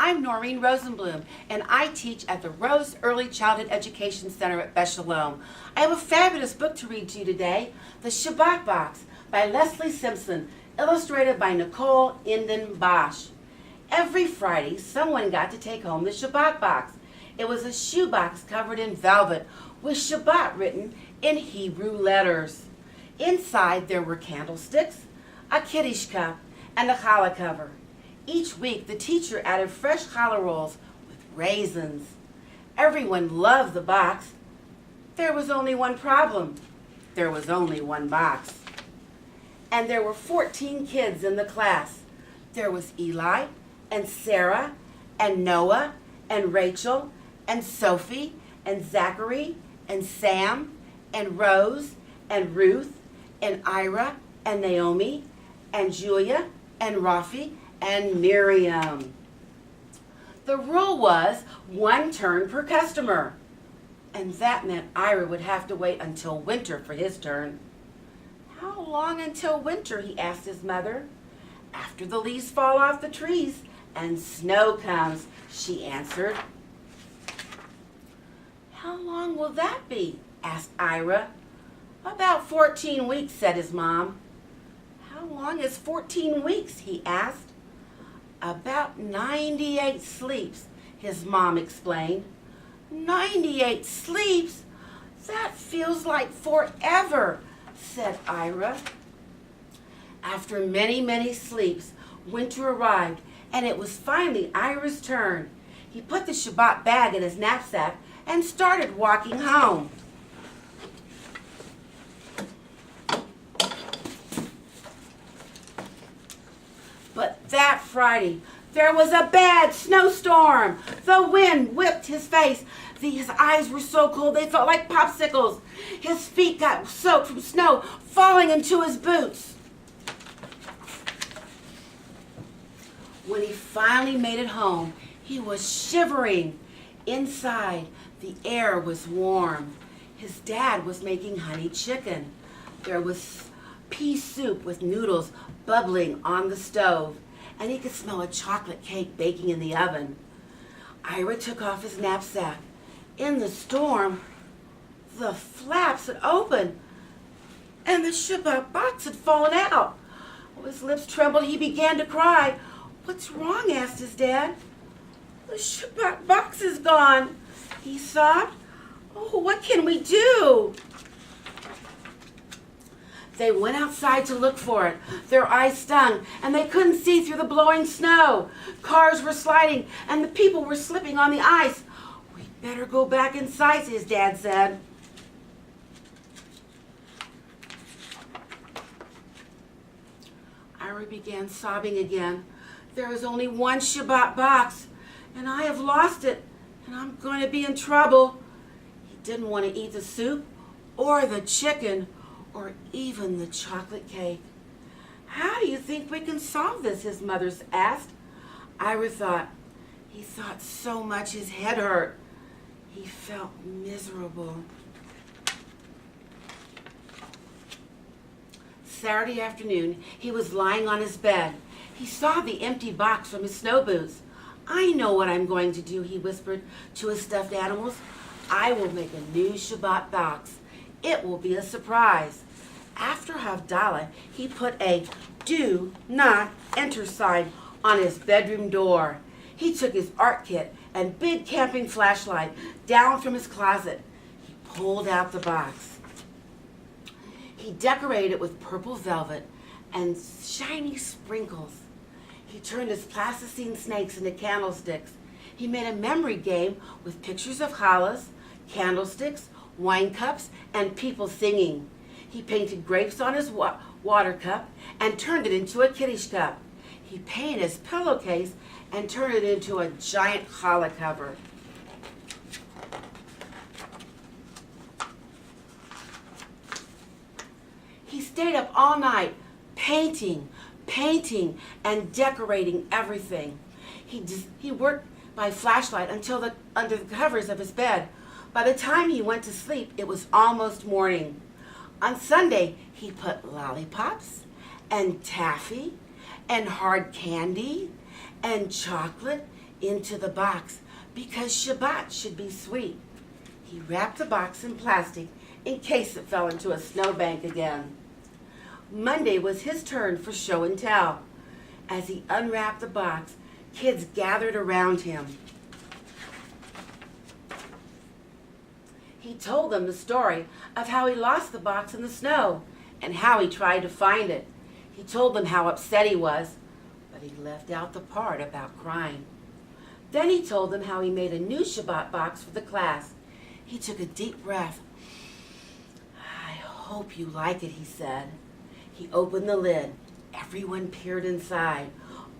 I'm Noreen Rosenblum, and I teach at the Rose Early Childhood Education Center at Beth Shalom. I have a fabulous book to read to you today, The Shabbat Box by Leslie Simpson, illustrated by Nicole Inden Bosch. Every Friday, someone got to take home the Shabbat Box. It was a shoebox covered in velvet with Shabbat written in Hebrew letters. Inside there were candlesticks, a Kiddush cup, and a challah cover. Each week, the teacher added fresh challah rolls with raisins. Everyone loved the box. There was only one problem. There was only one box. And there were 14 kids in the class. There was Eli and Sarah and Noah and Rachel and Sophie and Zachary and Sam and Rose and Ruth and Ira and Naomi and Julia and Rafi and Miriam. The rule was one turn per customer, and that meant Ira would have to wait until winter for his turn. How long until winter? He asked his mother. After the leaves fall off the trees and snow comes, she answered. How long will that be? Asked Ira. About 14 weeks, said his mom. How long is 14 weeks? He asked. About 98 sleeps, his mom explained. 98 sleeps? That feels like forever, said Ira. After many, many sleeps, winter arrived, and it was finally Ira's turn. He put the Shabbat bag in his knapsack and started walking home. But that Friday, there was a bad snowstorm. The wind whipped his face. His eyes were so cold they felt like popsicles. His feet got soaked from snow falling into his boots. When he finally made it home, he was shivering. Inside, the air was warm. His dad was making honey chicken. There was pea soup with noodles bubbling on the stove, and he could smell a chocolate cake baking in the oven. Ira took off his knapsack. In the storm, the flaps had opened, and the Shabbat box had fallen out. His lips trembled. He began to cry. What's wrong? Asked his dad. The Shabbat box is gone, he sobbed. Oh, what can we do? They went outside to look for it. Their eyes stung, and they couldn't see through the blowing snow. Cars were sliding, and the people were slipping on the ice. We'd better go back inside, his dad said. Ira began sobbing again. There is only one Shabbat box, and I have lost it, and I'm going to be in trouble. He didn't want to eat the soup or the chicken or even the chocolate cake. How do you think we can solve this? His mother asked. Ira thought. He thought so much his head hurt. He felt miserable. Saturday afternoon, he was lying on his bed. He saw the empty box from his snow boots. I know what I'm going to do, he whispered to his stuffed animals. I will make a new Shabbat box. It will be a surprise. After Havdalah, he put a do not enter sign on his bedroom door. He took his art kit and big camping flashlight down from his closet. He pulled out the box. He decorated it with purple velvet and shiny sprinkles. He turned his plasticine snakes into candlesticks. He made a memory game with pictures of challahs, candlesticks, wine cups, and people singing. He painted grapes on his water cup and turned it into a Kiddush cup. He painted his pillowcase and turned it into a giant challah cover. He stayed up all night painting, and decorating everything. He worked by flashlight until under the covers of his bed. By the time he went to sleep, it was almost morning. On Sunday, he put lollipops and taffy and hard candy and chocolate into the box because Shabbat should be sweet. He wrapped the box in plastic in case it fell into a snowbank again. Monday was his turn for show and tell. As he unwrapped the box, kids gathered around him. He told them the story of how he lost the box in the snow and how he tried to find it. He told them how upset he was, but he left out the part about crying. Then he told them how he made a new Shabbat box for the class. He took a deep breath. "I hope you like it," he said. He opened the lid. Everyone peered inside.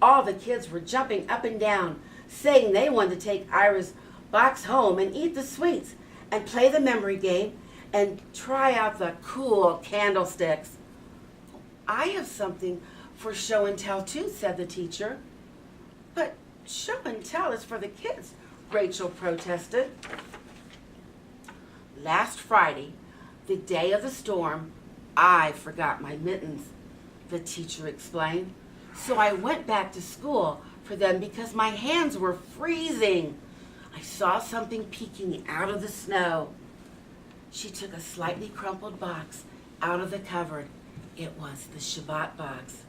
All the kids were jumping up and down, saying they wanted to take Ira's box home and eat the sweets and play the memory game and try out the cool candlesticks. "I have something for show and tell too," said the teacher. "But show and tell is for the kids," Rachel protested. "Last Friday, the day of the storm, I forgot my mittens," the teacher explained. "So I went back to school for them because my hands were freezing. I saw something peeking out of the snow." She took a slightly crumpled box out of the cupboard. It was the Shabbat box.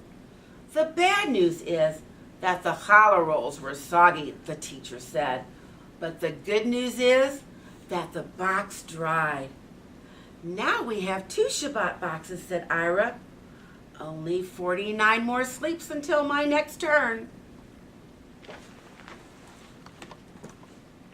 "The bad news is that the challah rolls were soggy," the teacher said. "But the good news is that the box dried." "Now we have 2 Shabbat boxes," said Ira. "Only 49 more sleeps until my next turn."